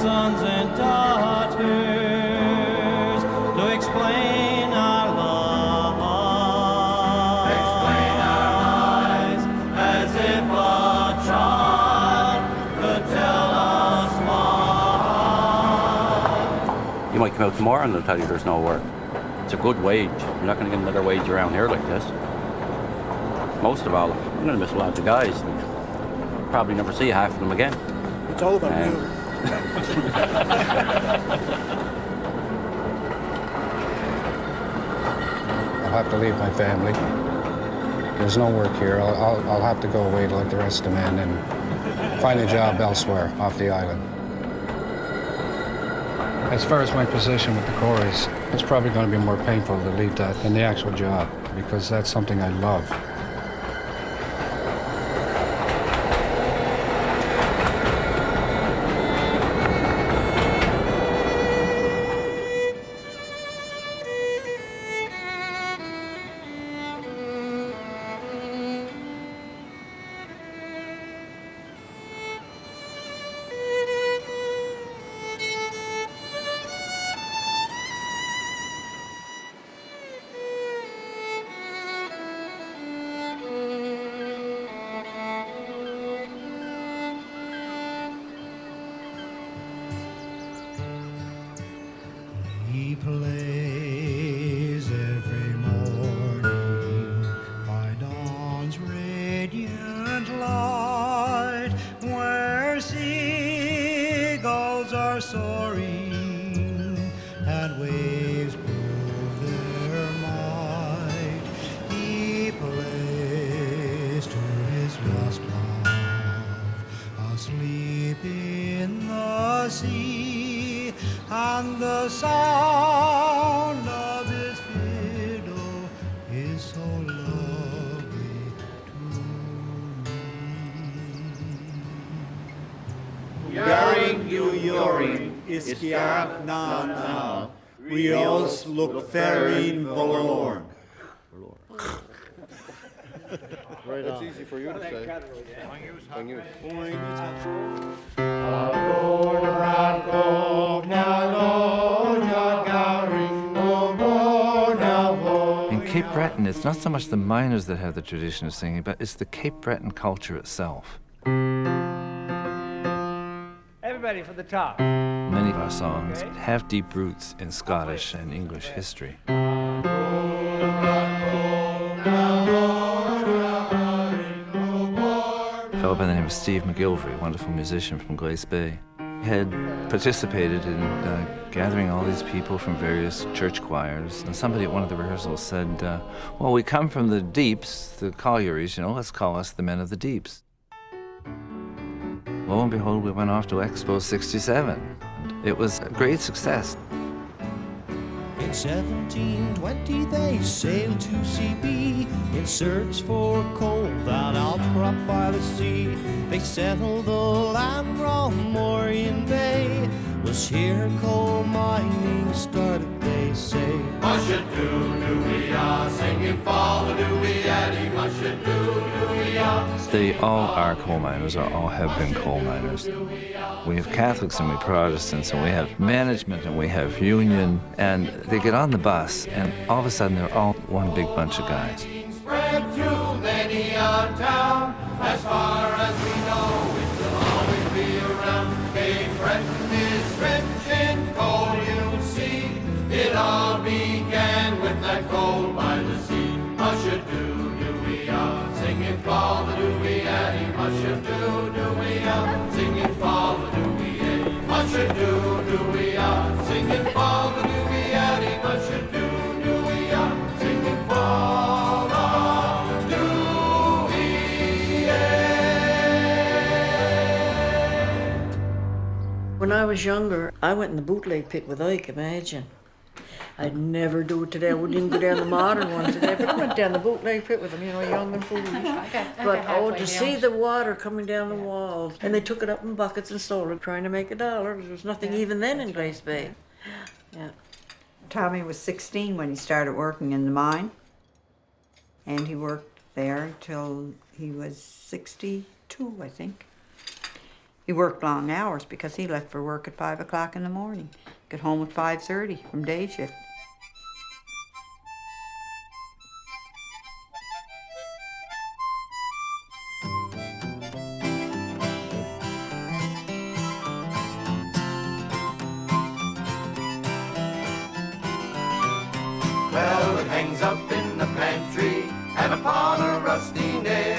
sons and daughters, to explain our lives, as if a child could tell us why. You might come out tomorrow and they'll tell you there's no work. It's a good wage. You're not going to get another wage around here like this. Most of all, I'm going to miss a lot of the guys. And probably never see half of them again. It's all about you. I'll have to leave my family. There's no work here. I'll have to go away like the rest of the men and find a job elsewhere off the island. As far as my position with the Corries, it's probably going to be more painful to leave that than the actual job, because that's something I love. He plays every morning by dawn's radiant light, where seagulls are soaring and waves prove their might. He plays to his lost love, asleep in the sea, and the sound of his fiddle is so lovely to me. Yaring Yoring is Kiaf na. We all look faring forlorn. That's easy for you to say. In Cape Breton, it's not so much the miners that have the tradition of singing, but it's the Cape Breton culture itself. Everybody for the top. Many of our songs have deep roots in Scottish and English history. A fellow by the name of Steve McGilvery, a wonderful musician from Glace Bay, had participated in gathering all these people from various church choirs. And somebody at one of the rehearsals said, well, we come from the deeps, the collieries, let's call us the men of the deeps. Lo and behold, we went off to Expo 67. It was a great success. In 1720 they sailed to CB in search for coal, that outcrop by the sea. They settled the land round Morean Bay, was here coal mining started, they say. Musha-doo-doo-wee-ah, singing fall-a-doo-wee-addy, musha-doo-doo-wee-ah. They all are coal miners, or all have been coal miners. We have Catholics and we Protestants, and we have management and we have union, and they get on the bus, and all of a sudden they're all one big bunch of guys. Spread through many a town, as far as we know, it will always be around. Cape Breton is rich in coal, you'll see. It all began with that coal by the sea. Musha-doo-doo-wee-ah, singing fall-a-doo-wee-addy, musha-doo-doo-wee-ah, singing fall-a-doo-wee-addy, musha-doo-doo-wee-ah, singing fall-a-doo-wee-addy, musha-doo-doo-wee-ah, singing fall-a-doo-wee-addy. When I was younger, I went in the bootleg pit with Ike, imagine. I'd never do it today. I wouldn't even go down the modern one today, but I went down the bootleg pit with them, young and foolish. But to see the water coming down the walls, and they took it up in buckets and sold it, trying to make $1. There was nothing even then in Glace Bay. Yeah. Tommy was 16 when he started working in the mine, and he worked there till he was 62, I think. He worked long hours because he left for work at 5 o'clock in the morning. Got home at 5:30 from day shift. Well, it hangs up in the pantry and upon a rusty nail,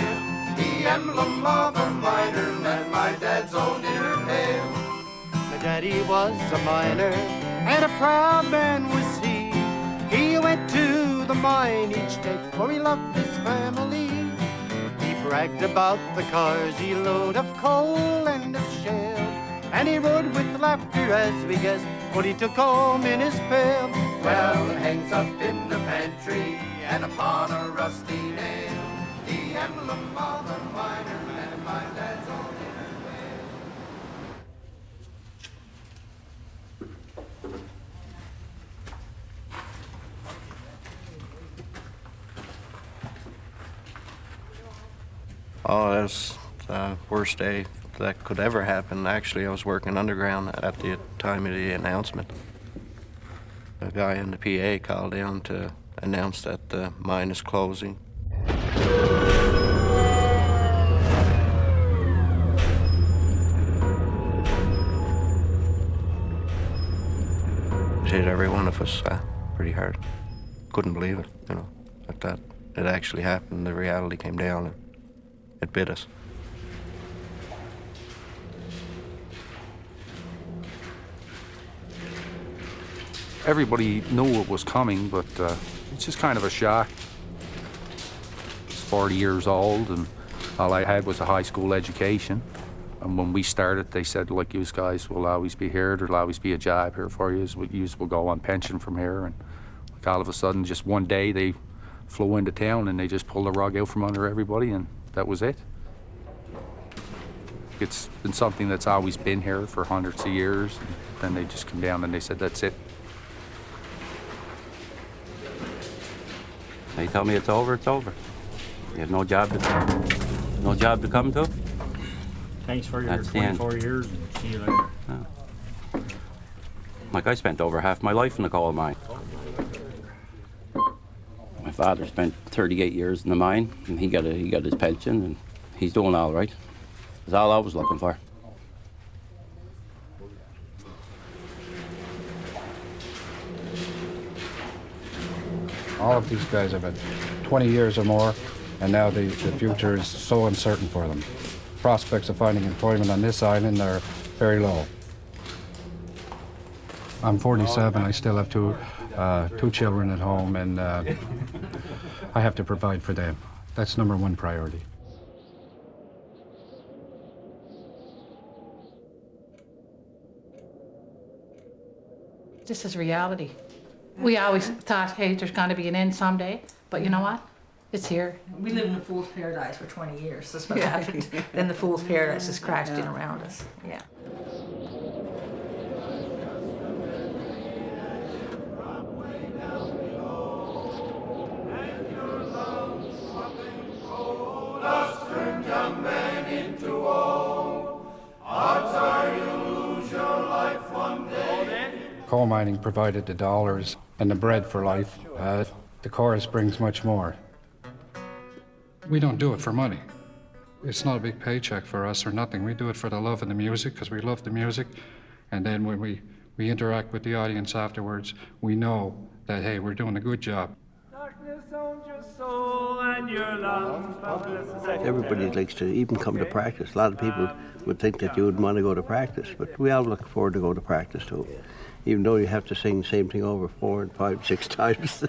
the emblem of a miner and my dad's old dinner pail. My daddy was a miner, and a proud man was he. He went to the mine each day, for he loved his family. He bragged about the cars he load of coal and of shale, and he rode with laughter as we guessed what he took home in his pail. Well, it hangs up in the pantry and upon a rusty nail, the emblem of a miner and my dad's old dinner pail. Oh, that was the worst day that could ever happen. Actually, I was working underground at the time of the announcement. A guy in the PA called down to announce that the mine is closing. It hit every one of us pretty hard. Couldn't believe it, you know, that it actually happened. The reality came down and it bit us. Everybody knew it was coming, but it's just kind of a shock. I was 40 years old, and all I had was a high school education. And when we started, they said, like, you guys will always be here. There'll always be a job here for you. You will go on pension from here. And like, all of a sudden, just one day, they flew into town, and they just pulled the rug out from under everybody, and that was it. It's been something that's always been here for hundreds of years. And then they just come down, and they said, that's it. They tell me it's over, it's over. You have no job to come to. Thanks for your That's the end. 24 years, and see you later. Oh. Like, I spent over half my life in the coal mine. My father spent 38 years in the mine, and he got his pension, and he's doing all right. That's all I was looking for. All of these guys have had 20 years or more, and now the future is so uncertain for them. Prospects of finding employment on this island are very low. I'm 47, I still have two children at home, and I have to provide for them. That's number one priority. This is reality. We always thought, hey, there's going to be an end someday, but you know what? It's here. We lived in a fool's paradise for 20 years. That's what happened. Then the fool's paradise has crashed in around us. Yeah. Coal mining provided the dollars and the bread for life. The chorus brings much more. We don't do it for money. It's not a big paycheck for us or nothing. We do it for the love of the music, because we love the music. And then when we interact with the audience afterwards, we know that, hey, we're doing a good job. Everybody likes to even come to practice. A lot of people would think that you wouldn't want to go to practice, but we all look forward to go to practice too. Even though you have to sing the same thing over 4 and 5, 6 times.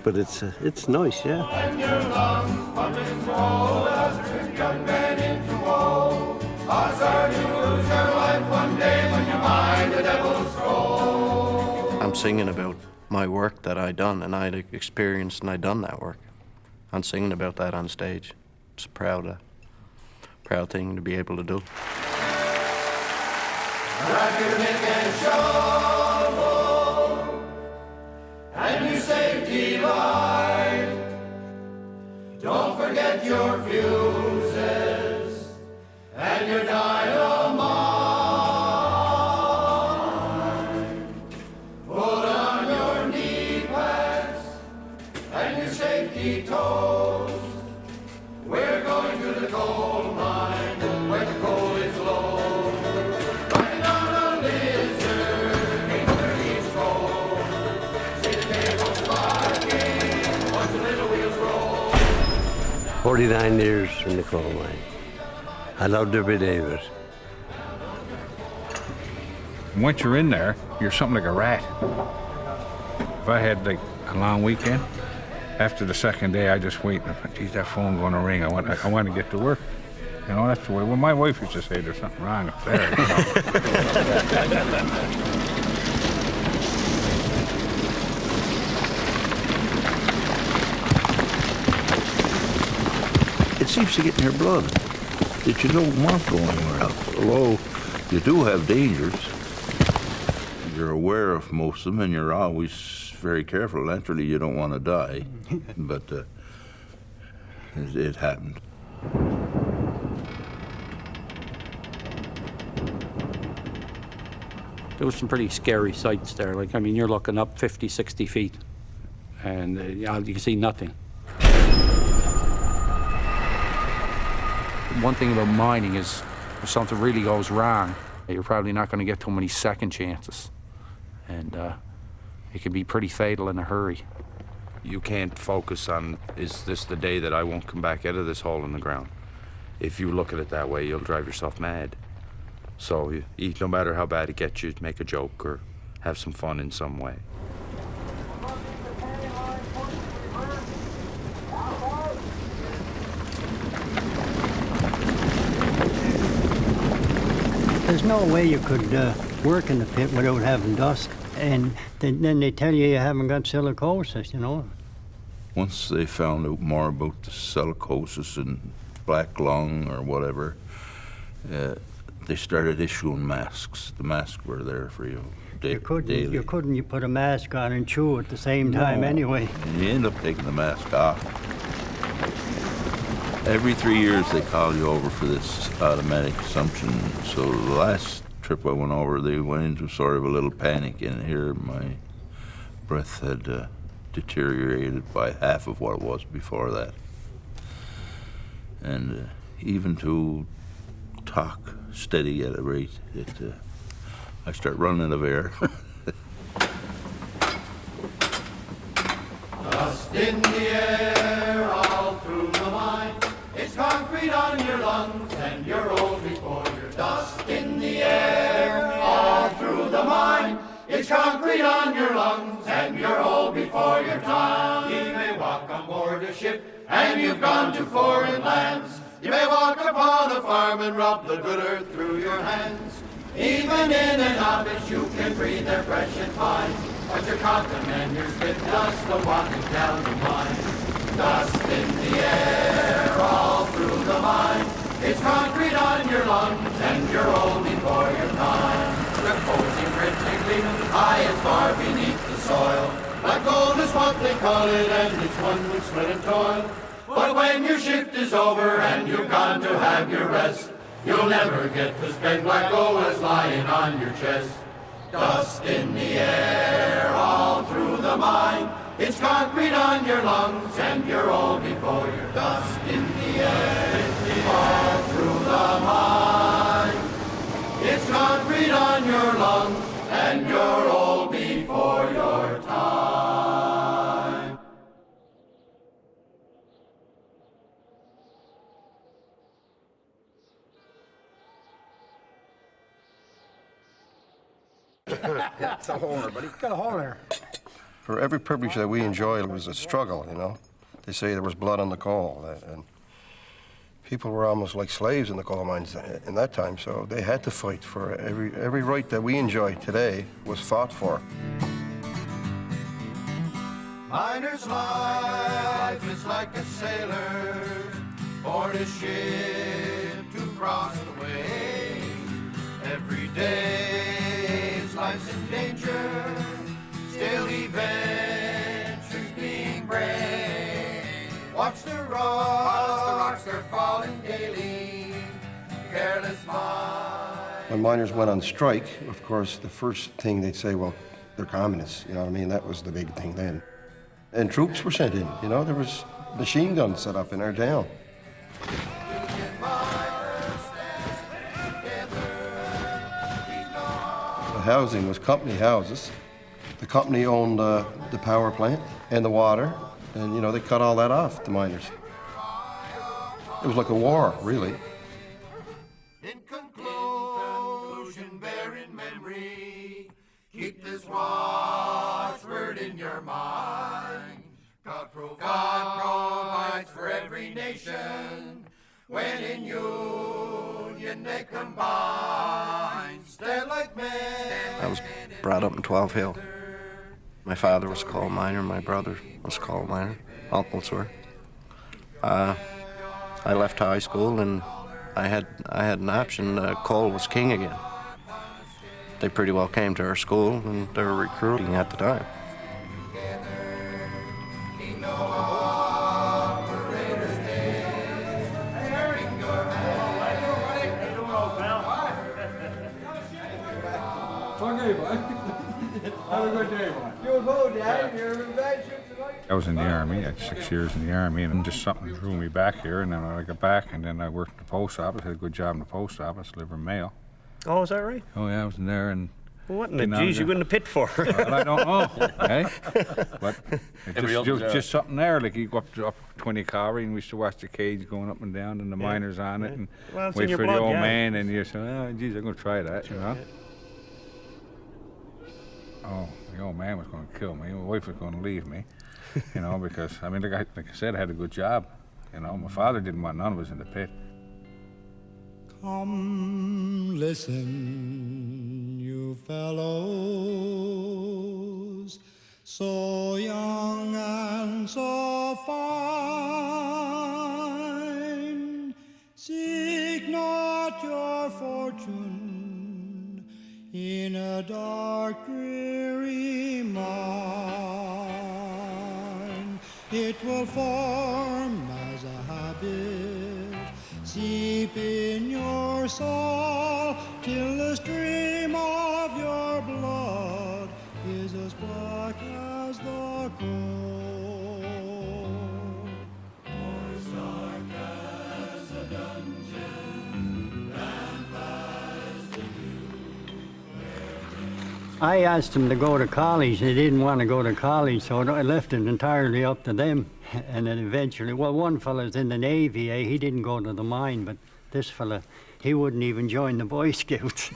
But it's nice, yeah. When your lungs pumping coal, as turn young men into woe. Odds are you lose your life one day when you mine the devil's gold. I'm singing about my work that I done, and I'd experienced and I done that work. I'm singing about that on stage. It's a proud thing to be able to do. Grab your pick and shovel, and your safety light. Don't forget your fuses and your dynamite. coal mine where the coal is low. Riding on a lizard, ain't where he's cold. See the cables sparking, watch the little wheels roll. 49 years in the coal mine. I loved every day of it. Once you're in there, you're something like a rat. If I had like a long weekend, after the second day, I just wait. Geez, that phone going to ring. I want to get to work. You know, that's the way. Well, my wife used to say there's something wrong up there. You know? It seems to get in your blood that you don't want to go anywhere else. Although you do have dangers, you're aware of most of them, and you're always very careful. Naturally, you don't want to die, but it happened. There was some pretty scary sights there. Like, I mean, you're looking up 50, 60 feet, and you can see nothing. One thing about mining is if something really goes wrong, you're probably not going to get too many second chances. And it can be pretty fatal in a hurry. You can't focus on, is this the day that I won't come back out of this hole in the ground? If you look at it that way, you'll drive yourself mad. So no matter how bad it gets you, make a joke or have some fun in some way. There's no way you could work in the pit without having dust. And then they tell you haven't got silicosis, you know. Once they found out more about the silicosis and black lung or whatever, they started issuing masks. The masks were there for you daily. You put a mask on and chew at the same time anyway. And you end up taking the mask off. Every 3 years they call you over for this automatic assumption. So the last trip I went over, they went into sort of a little panic, and here my breath had deteriorated by half of what it was before that. And even to talk steady at a rate, I start running out of air. Dust in the air all through the mine. It's concrete on your lungs and you're old before you're dust in the air all through the mine. It's concrete on your lungs and you're old before your time. You may walk on board a ship and you've gone to foreign lands. You may walk upon a farm and rub the good earth through your hands. Even in an office you can breathe air fresh and fine. But you're coughing and you're spit dust a walking down the mine. Dust in the air all through the mine. It's concrete on your lungs and you're old before your time. Reposing critically high and far beneath the soil. Like gold is what they call it and it's won with sweat and toil. But when your shift is over and you've gone to have your rest, you'll never get to spend black gold as lying on your chest. Dust in the air all through the mine. It's concrete on your lungs and you're old before your dust in the air all through the mine. It's concrete on your lungs and you're old before your time. It's a hole there, buddy. Got a hole there. For every privilege that we enjoyed, it was a struggle, you know. They say there was blood on the coal, and people were almost like slaves in the coal mines in that time, so they had to fight for every right that we enjoy today was fought for. Miner's life is like a sailor board a ship to cross the way. Every day his life's in danger, still he ventures being brave. Watch the rocks, they're falling daily, careless mind. When miners went on strike, of course, the first thing they'd say, well, they're communists, you know what I mean? That was the big thing then. And troops were sent in, you know, there was machine guns set up in our town. housing was company houses. The company owned the power plant and the water, and you know, they cut all that off, the miners. It was like a war, really. In conclusion, bear in memory, keep this watchword in your mind. God provides for every nation, when in union they combine. Stand like men. I was brought up in 12 Hill. My father was a coal miner, my brother was a coal miner, uncles were. I left high school and I had an option. Coal was king again. They pretty well came to our school and they were recruiting at the time. Have a good day, man. You'll go, Dad. You're in bad shape tonight. I was in the Army. I had 6 years in the Army, and just something drew me back here. And then I got back, and then I worked in the post office. Had a good job in the post office, delivering mail. Oh, is that right? Oh yeah, I was in there, and what in the geez you in the pit for? Well, I don't know, eh? But it was just something there. Like you go up 20 Corrie, and we used to watch the cage going up and down, and the miners on it, and well, wait for the old man, and you say, "Oh, geez, I'm gonna try that," you know. Oh, the old man was going to kill me. My wife was going to leave me, you know, because, I mean, like I said, I had a good job. You know, my father didn't want none of us in the pit. Come listen, you fellows, so young and so fine. Seek not your fortune in a dark, dreary mine. It will form as a habit, seep in your soul, till the stream of your blood is as black as the coal. Or as dark as a dungeon, damp as the I asked them to go to college. They didn't want to go to college, so I left it entirely up to them. And then eventually, well, one fella's in the Navy, he didn't go to the mine, but this fella, he wouldn't even join the Boy Scouts.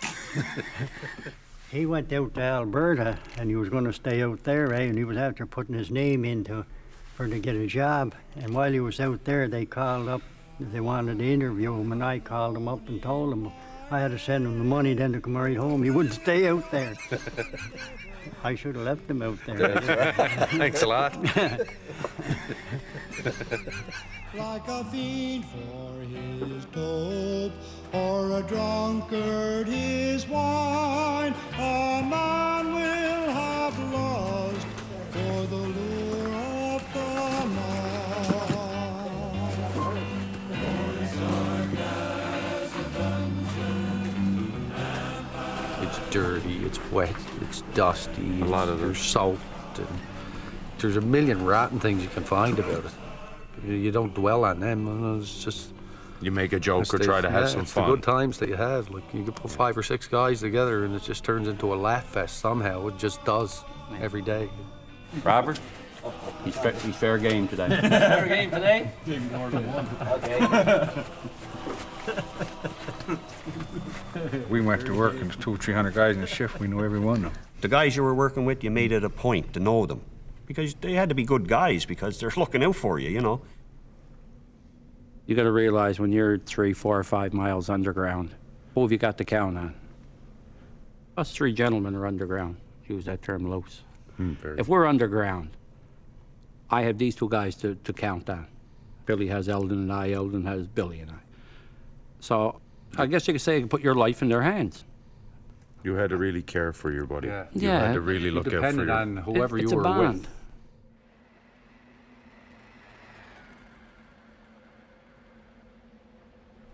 He went out to Alberta, and he was going to stay out there, and he was after putting his name in to get a job. And while he was out there, they called up, they wanted to interview him, and I called him up and told him I had to send him the money then to come right home. He wouldn't stay out there. I should have left him out there. Thanks a lot. like a fiend for his dope, or a drunkard his wine, a man will have lust for the lure of the It's dirty, it's wet, it's dusty, a lot of there's salt, and there's a million rotten things you can find about it. You don't dwell on them, it's just... You make a joke or try to have some fun. It's the good times that you have. Like, you could put 5 or 6 guys together and it just turns into a laugh fest somehow. It just does, every day. Robert? He's fair game today. Fair game today? More than one. Okay. We went to work and there's 200 or 300 guys in the shift. We knew every one of them. The guys you were working with, you made it a point to know them. Because they had to be good guys because they're looking out for you, you know. You got to realize when you're 3, 4, or 5 miles underground, who have you got to count on? Us 3 gentlemen are underground. Use that term loose. If we're underground, I have these 2 guys to count on. Billy has Eldon and I, Eldon has Billy and I. So I guess you could say you could put your life in their hands. You had to really care for your buddy. Yeah. You had to really look out for Depended your... on whoever you It's a were bond. with.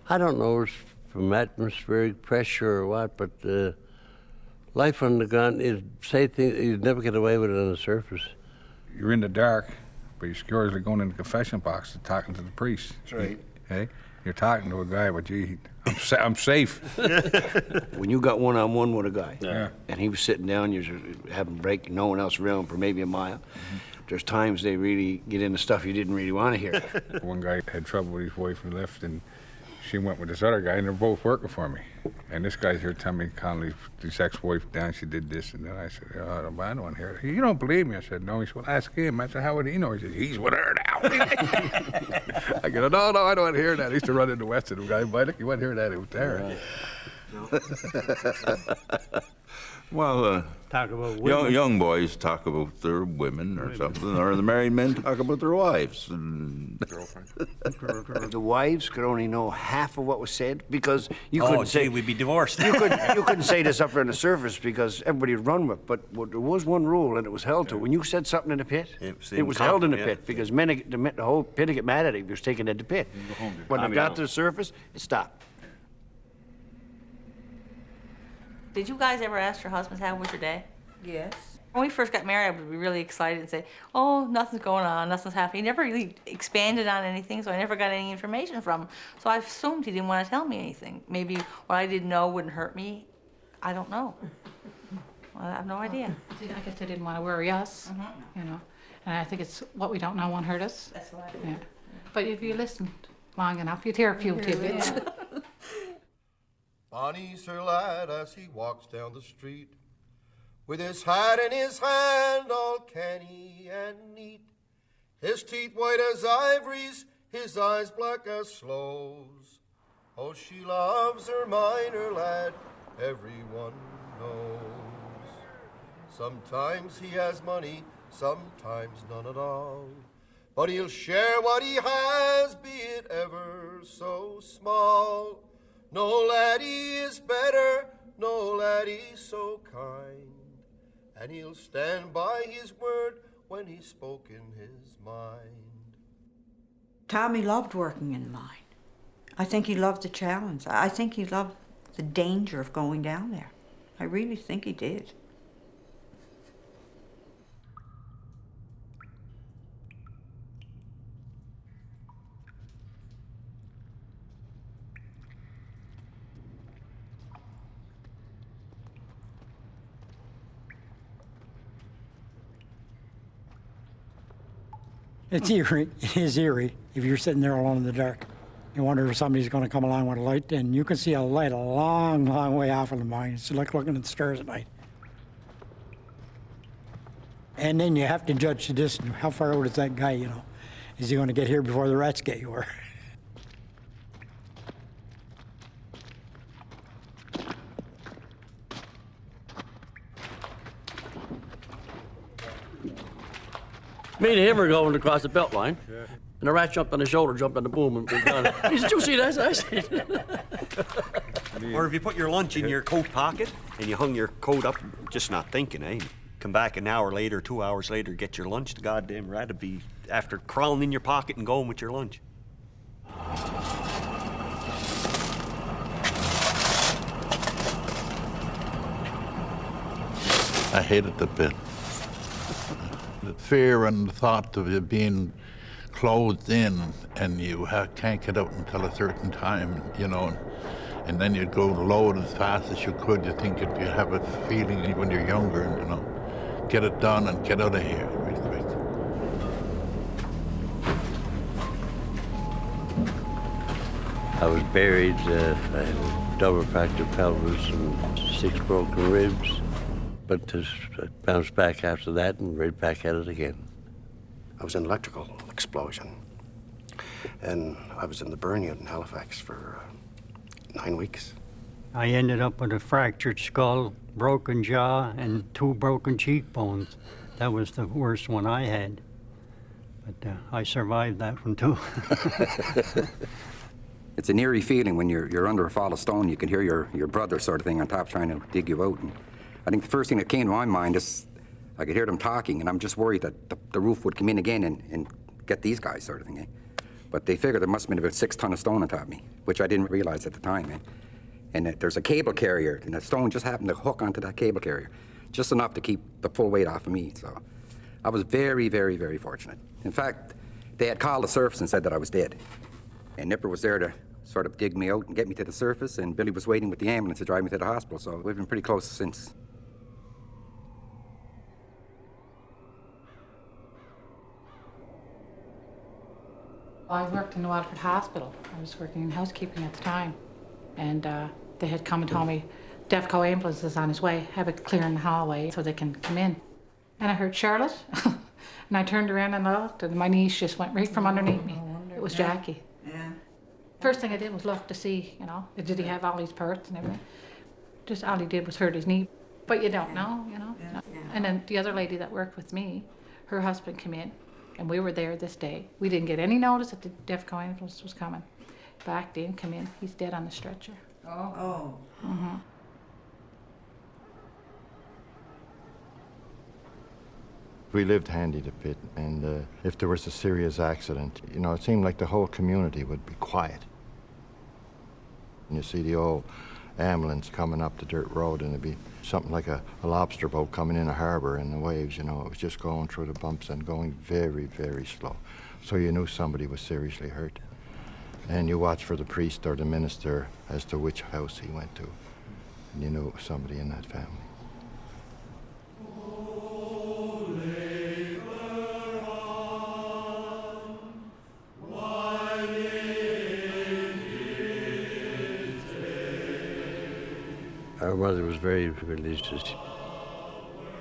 I don't know if it's from atmospheric pressure or what, but life on the ground is, say things, you'd never get away with it on the surface. You're in the dark, but you're scarcely going in the confession box and talking to the priest. That's right. Okay? You're talking to a guy, but gee, I'm safe. When you got one-on-one with a guy, Yeah. and he was sitting down, you're having a break, no one else around for maybe a mile, there's times they really get into stuff you didn't really want to hear. One guy had trouble with his wife and left, and she went with this other guy, and they're both working for me. And this guy's here telling me, calling his ex-wife down, she did this, and then I said, oh, I don't want to hear it. You don't believe me? I said, no. He said, well, ask him. I said, how would he know? He said, he's with her now. I go, no, I don't want to hear that. I used to run into West and the guy, but you wouldn't hear that. It was there. Well, Talk about women. young boys talk about their women or something, or the married men talk about their wives and The wives could only know half of what was said because you couldn't say we'd be divorced. you couldn't say this up on the surface because everybody would run with it. But there was one rule and it was held to. When you said something in the pit, it was held in the pit because the whole pit would get mad at it if you was taken to the pit. When it got to the surface, it stopped. Did you guys ever ask your husbands how was your day? Yes. When we first got married, I would be really excited and say, oh, nothing's going on, nothing's happening. He never really expanded on anything, so I never got any information from him. So I assumed he didn't want to tell me anything. Maybe what I didn't know wouldn't hurt me. I don't know. I have no idea. I guess they didn't want to worry us, you know. And I think it's what we don't know won't hurt us. That's what I Yeah. But if you listened long enough, you'd hear a few tidbits. Bonnie's her lad as he walks down the street, with his hat in his hand, all canny and neat. His teeth white as ivories, his eyes black as sloes. Oh, she loves her miner lad, everyone knows. Sometimes he has money, sometimes none at all, but he'll share what he has, be it ever so small. No laddie is better, no laddie so kind, and he'll stand by his word when he's spoken his mind. Tommy loved working in the mine. I think he loved the challenge. I think he loved the danger of going down there. I really think he did. It's eerie. It is eerie if you're sitting there alone in the dark. You wonder if somebody's going to come along with a light, and you can see a light a long, long way off of the mine. It's like looking at the stars at night. And then you have to judge the distance. How far out is that guy, you know? Is he going to get here before the rats get you? Or Me and him were going across the belt line, and the rat jumped on the shoulder, jumped on the boom, and was done. He said, you see that? I said. Or if you put your lunch in your coat pocket and you hung your coat up, just not thinking, eh? Come back an hour later, 2 hours later, get your lunch, the goddamn rat would be after crawling in your pocket and going with your lunch. I hated the pit. The fear and the thought of you being closed in and you can't get out until a certain time, you know, and then you'd go load as fast as you could. You think you'd have a feeling when you're younger, and, you know, get it done and get out of here real quick. I was buried, I had a double fractured pelvis and 6 broken ribs, but just bounced back after that and right back at it again. I was in an electrical explosion, and I was in the burn unit in Halifax for 9 weeks. I ended up with a fractured skull, broken jaw, and 2 broken cheekbones. That was the worst one I had. But I survived that one too. It's an eerie feeling when you're under a fall of stone. You can hear your brother sort of thing on top trying to dig you out. And I think the first thing that came to my mind is I could hear them talking, and I'm just worried that the roof would come in again and get these guys sort of thing. Eh? But they figured there must have been about 6 tons of stone on top of me, which I didn't realize at the time. Eh? And there's a cable carrier, and the stone just happened to hook onto that cable carrier, just enough to keep the full weight off of me. So I was very, very, very fortunate. In fact, they had called the surface and said that I was dead. And Nipper was there to sort of dig me out and get me to the surface, and Billy was waiting with the ambulance to drive me to the hospital, so we've been pretty close since. I worked in the Waterford Hospital. I was working in housekeeping at the time, and they had come and told me Defco ambulance is on his way, have it clear in the hallway so they can come in. And I heard Charlotte, and I turned around and looked, and my knees just went right from underneath me. It was Jackie. Yeah. First thing I did was look to see, you know, did he have all these parts and everything. Just all he did was hurt his knee. But you don't know, you know. Yeah. And then the other lady that worked with me, her husband came in, and we were there this day. We didn't get any notice that the Defco ambulance was coming. Back in, come in, he's dead on the stretcher. Oh. Mm-hmm. We lived handy to pit, and if there was a serious accident, you know, it seemed like the whole community would be quiet. And you see the old ambulance coming up the dirt road, and it'd be something like a lobster boat coming in a harbor in the waves, you know. It was just going through the bumps and going very, very slow. So you knew somebody was seriously hurt. And you watched for the priest or the minister as to which house he went to. And you knew it was somebody in that family. Our mother was very religious.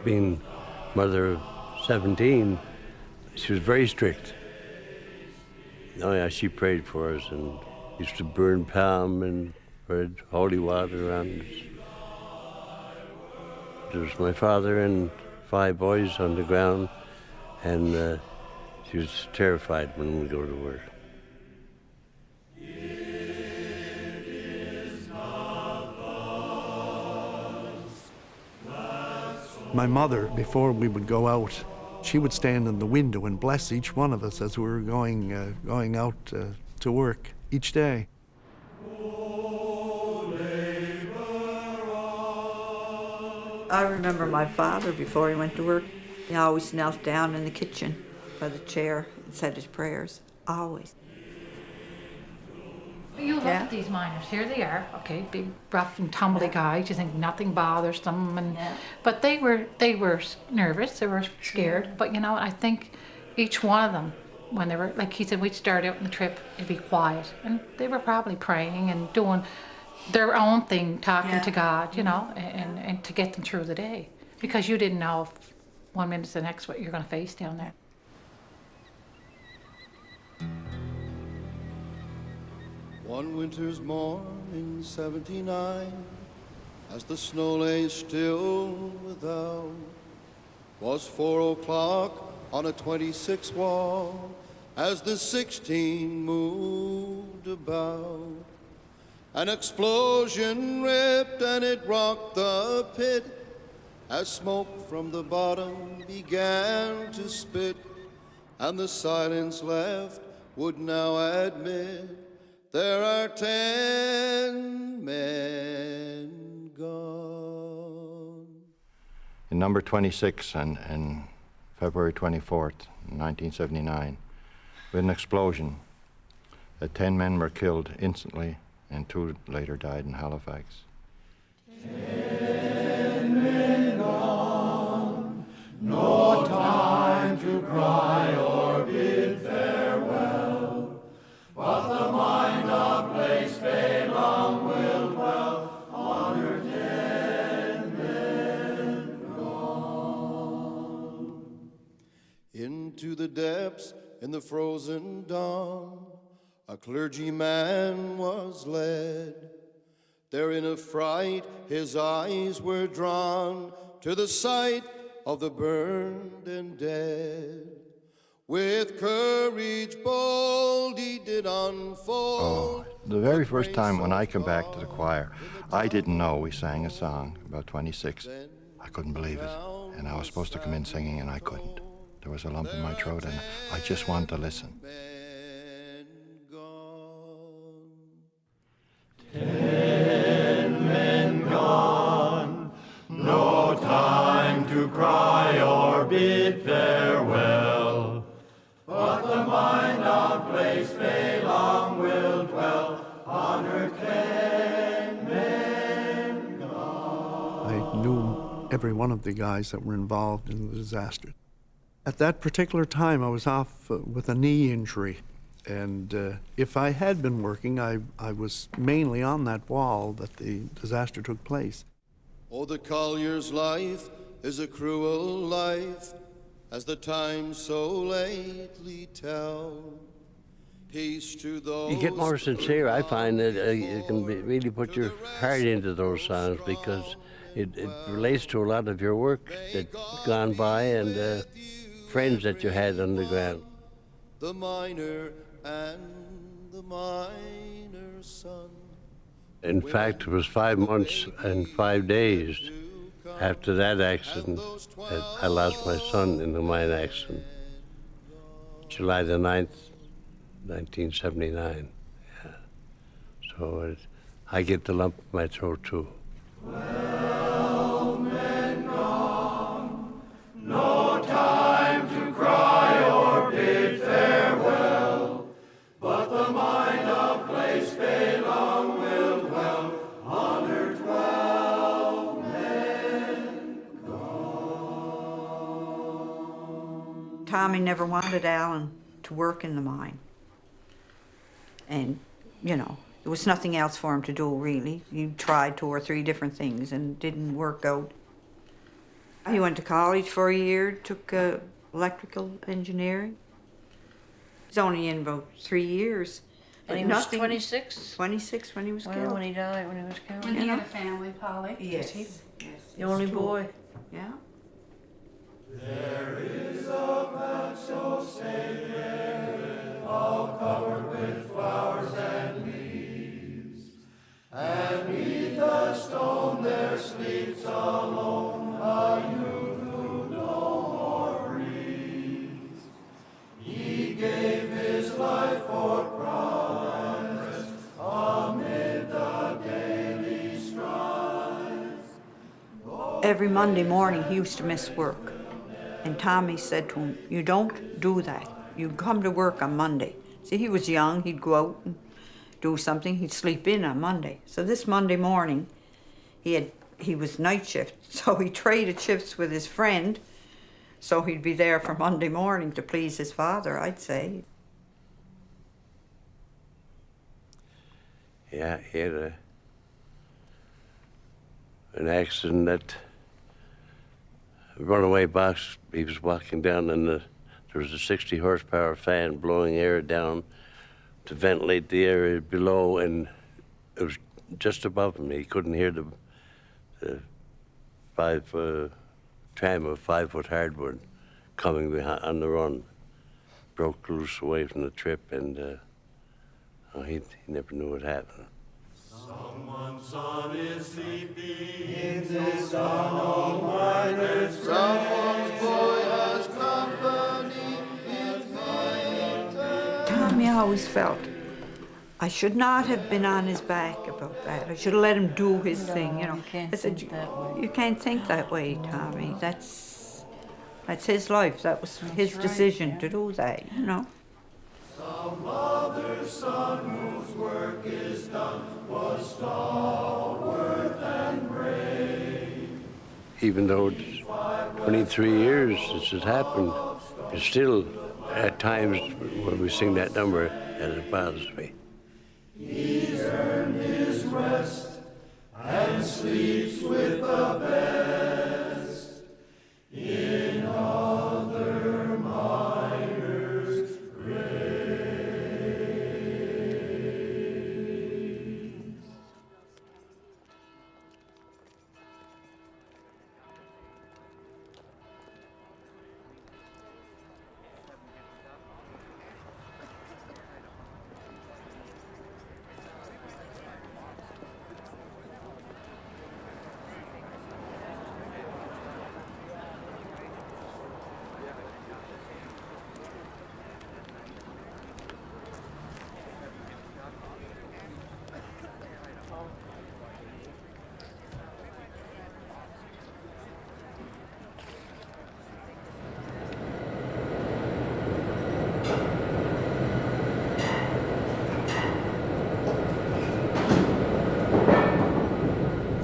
Being mother of 17, she was very strict. Oh yeah, she prayed for us and used to burn palm and spread holy water around us. There was my father and 5 boys on the ground, and she was terrified when we go to work. My mother, before we would go out, she would stand in the window and bless each one of us as we were going out to work each day. I remember my father, before he went to work, he always knelt down in the kitchen by the chair and said his prayers, always. You look at these miners, here they are, okay, big rough and tumbly guys, you think nothing bothers them, and but they were nervous, they were scared, but you know, I think each one of them, when they were, like he said, we'd start out on the trip, it'd be quiet, and they were probably praying and doing their own thing, talking to God, you know, and to get them through the day, because you didn't know if 1 minute to the next what you're going to face down there. One winter's morn in '79, as the snow lay still without, was 4 o'clock on a 26 wall, as the 16 moved about. An explosion ripped and it rocked the pit, as smoke from the bottom began to spit, and the silence left would now admit there are 10 men gone. In number 26 and February 24th, 1979, we had an explosion. 10 men were killed instantly, and 2 later died in Halifax. 10 men gone, no time to cry or bid farewell, but the mind of place Balaam will dwell on her 10 men gone. Into the depths in the frozen dawn, a clergyman was led. There in a fright his eyes were drawn to the sight of the burned and dead. With courage bold he did unfold. The very first time when I came back to the choir, I didn't know we sang a song about 26. I couldn't believe it. And I was supposed to come in singing and I couldn't. There was a lump in my throat and I just wanted to listen. 10 men gone, no time to cry or bid farewell, but the mind of place Balaam will dwell on I knew every one of the guys that were involved in the disaster. At that particular time, I was off with a knee injury. And if I had been working, I was mainly on that wall that the disaster took place. Oh, the collier's life is a cruel life, as the times so lately tell. Peace to those. You get more sincere. I find that you can really put your heart into those songs because it relates to a lot of your work that's gone by and friends that you had underground. The miner and the miner's son. In fact, it was 5 months and 5 days after that accident that I lost my son in the mine accident. July the 9th, 1979. Yeah. So I get the lump in my throat too. Well, men gone, no time to cry or bid farewell, but the mine of Glace Bay long will dwell on her 12 men gone. Tommy never wanted Alan to work in the mine. And, you know, there was nothing else for him to do, really. He tried 2 or 3 different things and didn't work out. He went to college for a year, took electrical engineering. He's only in about 3 years. And he was 26? 26 when he was killed. When he died, when he was killed. And he had a family, Polly. Yes. Yes. The only boy. Yeah. There is a path so sacred, all covered with flowers and leaves, and 'neath the stone there sleeps alone a youth who no more breathes. He gave his life for progress amid the daily strife. Every Monday morning he used to miss work. And Tommy said to him, "You don't do that. You come to work on Monday." See, he was young. He'd go out and do something. He'd sleep in on Monday. So this Monday morning, he was night shift. So he traded shifts with his friend. So he'd be there for Monday morning to please his father, I'd say. Yeah, he had an accident that runaway box. He was walking down and there was a 60 horsepower fan blowing air down to ventilate the area below, and it was just above him. He couldn't hear the tram of 5-foot hardwood coming behind on the run. Broke loose away from the trip, and he never knew what happened. Someone's son is sleeping in this unknown miner's grave. Someone's boy has company in fate. Tommy always felt, I should not have been on his back about that. I should have let him do his thing, you know. You can't I said, think that way. You can't think that way, Tommy. That's his life. That was his right, decision yeah. to do that, you know. Some mother's son whose work is done was stalwart and brave. Even though it's 23 years since it happened, it's still at times when we sing that number that it bothers me. He's earned his rest and sleeps with the best in other miners' graves.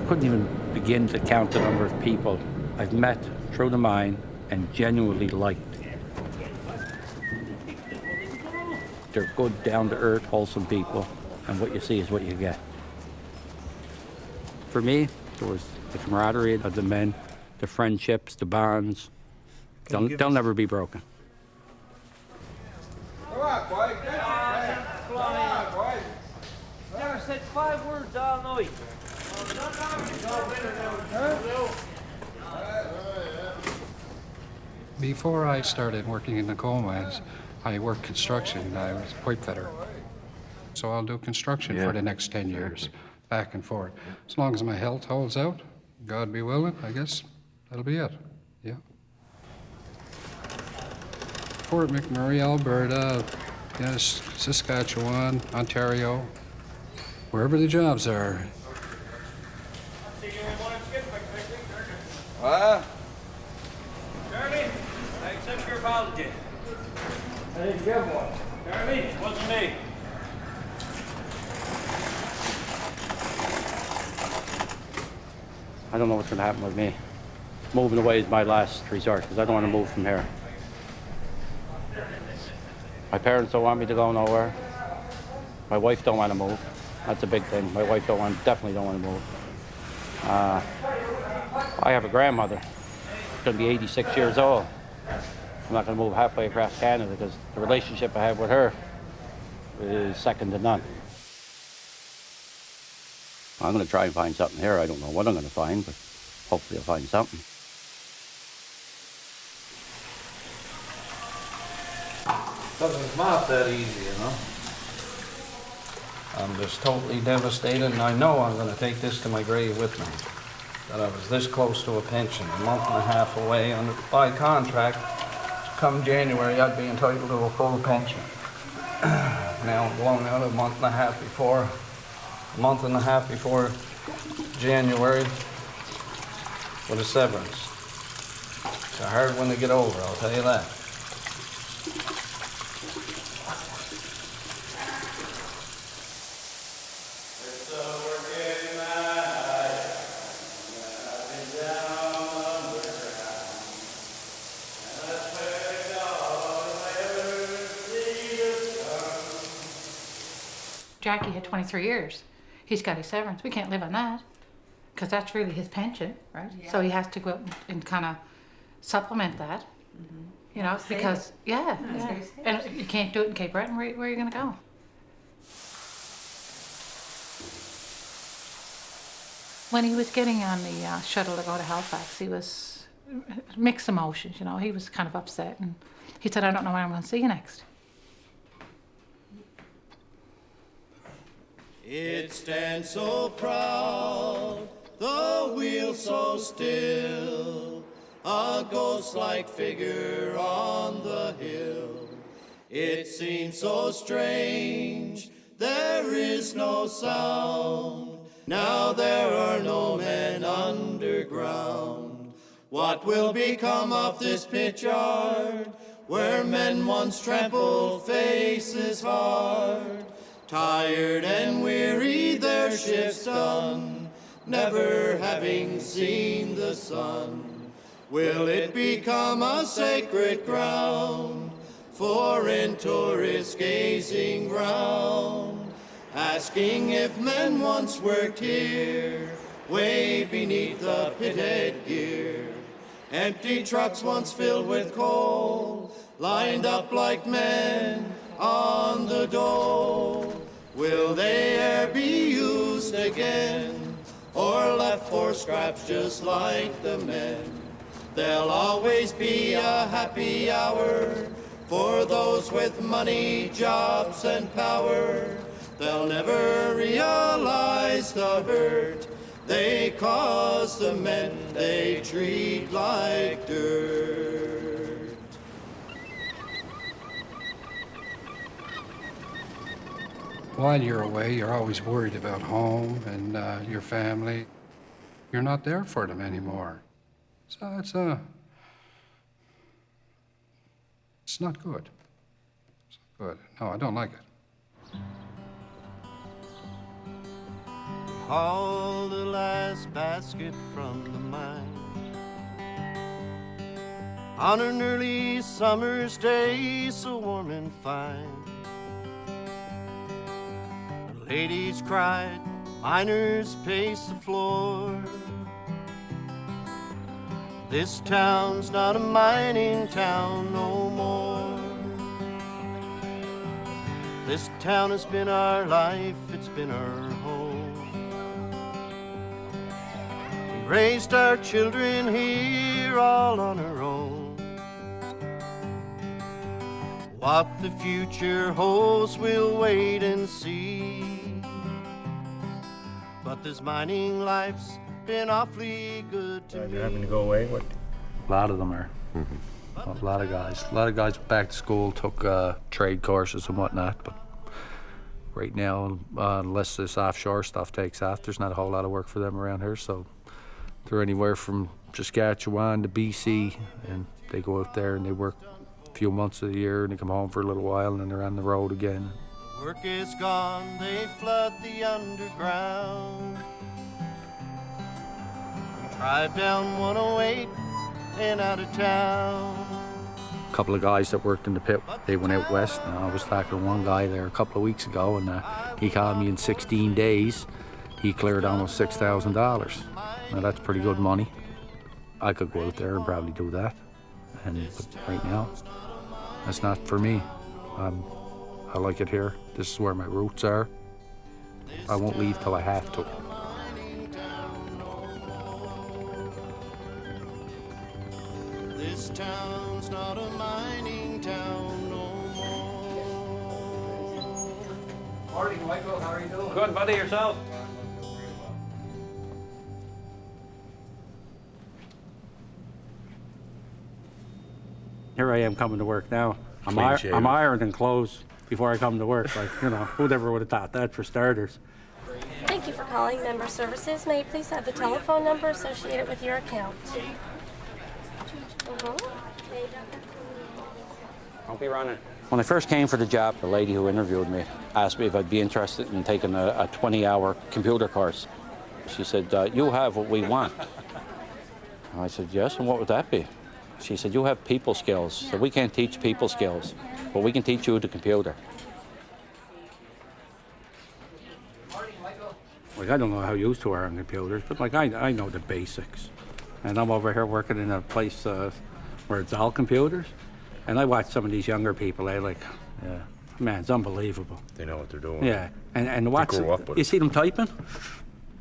couldn't even begin to count the number of people I've met through the mine and genuinely liked. They're good, down-to-earth, wholesome people, and what you see is what you get. For me, there was the camaraderie of the men, the friendships, the bonds. They'll never be broken. Come on, boy. Come on, boy. Never said 5 words all night. Before I started working in the coal mines, I worked construction. I was a pipe fitter. So I'll do construction for the next 10 years, back and forth. As long as my health holds out, God be willing, I guess that'll be it. Yeah. Fort McMurray, Alberta, yes, Saskatchewan, Ontario, wherever the jobs are. Jeremy, I accept your apology. I didn't give one. Jeremy, it wasn't me. I don't know what's going to happen with me. Moving away is my last resort because I don't want to move from here. My parents don't want me to go nowhere. My wife don't want to move. That's a big thing. My wife definitely don't want to move. I have a grandmother. She's going to be 86 years old. I'm not going to move halfway across Canada because the relationship I have with her is second to none. I'm going to try and find something here. I don't know what I'm going to find, but hopefully I'll find something. It's not that easy, you know. I'm just totally devastated, and I know I'm going to take this to my grave with me. That I was this close to a pension, a month and a half away. By contract, come January, I'd be entitled to a full pension. Now I'm blown out a month and a half before January with a severance. It's a hard one to get over, I'll tell you that. Jackie had 23 years. He's got his severance. We can't live on that because that's really his pension, right? Yeah. So he has to go out and kind of supplement that, you know, because, and you can't do it in Cape Breton. Where are you going to go? When he was getting on the shuttle to go to Halifax, he was mixed emotions, you know. He was kind of upset, and he said, I don't know when I'm going to see you next. It stands so proud, the wheel so still, a ghost-like figure on the hill. It seems so strange, there is no sound. Now there are no men underground. What will become of this pit yard, where men once trampled faces hard? Tired and weary, their shift's done, never having seen the sun. Will it become a sacred ground, foreign tourists gazing round, asking if men once worked here, way beneath the pit headgear? Empty trucks once filled with coal, lined up like men on the dole. Will they e'er be used again, or left for scraps just like the men? There'll always be a happy hour for those with money, jobs, and power. They'll never realize the hurt they cause the men they treat like dirt. While you're away, you're always worried about home and your family. You're not there for them anymore. So it's not good. It's not good. No, I don't like it. hauled the last basket from the mine. On an early summer's day, so warm and fine, the ladies cried, miners paced the floor. This town's not a mining town no more. This town has been our life, it's been our home. We raised our children here all on our own. What the future holds, we'll wait and see. But this mining life's been awfully good to me. You're having to go away? What? A lot of them are. A lot of guys. A lot of guys back to school, took trade courses and whatnot, but right now, unless this offshore stuff takes off, there's not a whole lot of work for them around here, so they're anywhere from Saskatchewan to BC, and they go out there and they work a few months of the year, and they come home for a little while, and then they're on the road again. The work is gone, they flood the underground. Drive down 108 and out of town. A couple of guys that worked in the pit, they went out west. I was talking to one guy there a couple of weeks ago, and he called me in 16 days. He cleared almost $6,000. Now that's pretty good money. I could go out there and probably do that. But right now, that's not for me. I like it here. This is where my roots are. I won't leave till I have to. This town's not a mining town no more. Morning, Michael. How are you doing? Good, buddy. Yourself? Here I am coming to work now. I'm ironing clothes before I come to work. Like, you know, who ever would have thought that for starters? Thank you for calling Member Services. May you please have the telephone number associated with your account? Don't be running. When I first came for the job, the lady who interviewed me asked me if I'd be interested in taking a 20-hour computer course. She said, you have what we want. And I said, yes, and what would that be? She said, you have people skills. So we can't teach people skills, but we can teach you the computer. Like, I don't know how used to are on computers, but like I know the basics. And I'm over here working in a place where it's all computers. And I watch some of these younger people, yeah, man, it's unbelievable. They know what they're doing. Yeah, and watch, grow up with you it. see them typing?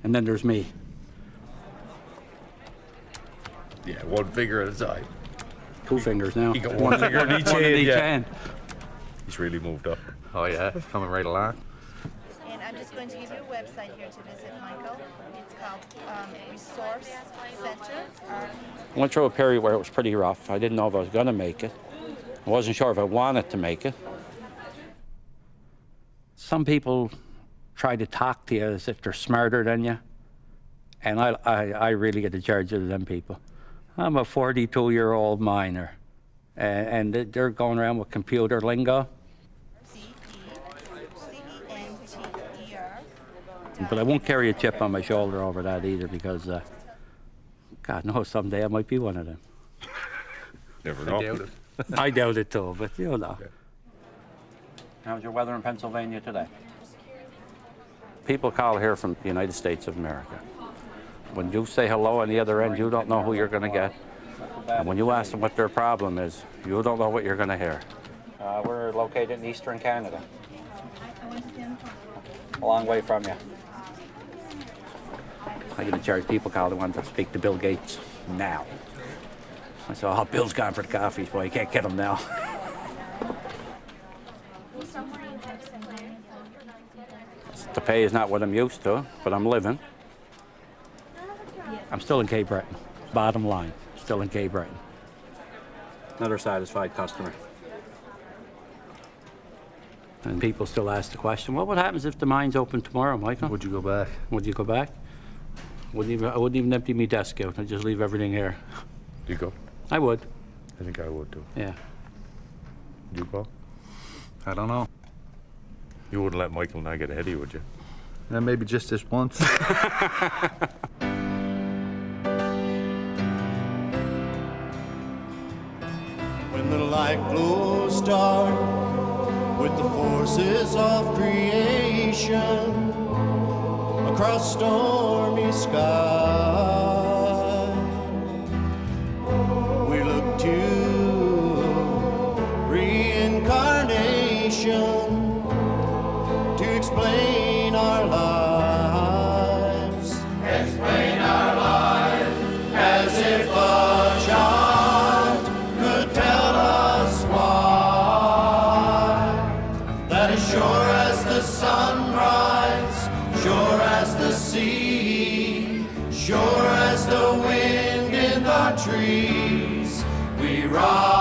And then there's me. Yeah, one finger at a time. 2 fingers now. You got one finger in each One hand. in each Yeah. hand. He's really moved up. Oh yeah, coming right along. And I'm just going to give you a website here to visit, Michael. It's called Resource Center. I went through a period where it was pretty rough. I didn't know if I was going to make it. I wasn't sure if I wanted to make it. Some people try to talk to you as if they're smarter than you. And I really get the charge of them people. I'm a 42-year-old miner. And they're going around with computer lingo. But I won't carry a chip on my shoulder over that either because, God knows, someday I might be one of them. Never know. I doubt it. I doubt it too, but you know. How's your weather in Pennsylvania today? People call here from the United States of America. When you say hello on the other end, you don't know who you're going to get. And when you ask them what their problem is, you don't know what you're going to hear. We're located in eastern Canada. A long way from you. I'm going to charge people call the ones that speak to Bill Gates now. I said, oh, Bill's gone for the coffees. Boy, you can't get him now. The pay is not what I'm used to, but I'm living. I'm still in Cape Breton. Bottom line, still in Cape Breton. Another satisfied customer. And people still ask the question, well, what happens if the mine's open tomorrow, Michael? Would you go back? Would you go back? I wouldn't even empty my desk out. I'd just leave everything here. You go? I would. I think I would too. Yeah. You go? I don't know. You wouldn't let Michael and I get ahead of you, would you? And maybe just this once. When the light glows dark with the forces of creation across stormy sky, we look to reincarnation to explain our lives. Explain our lives as if a child could tell us why. That is sure as the sunrise, sure as the sea, sure as the wind in the trees, we rise.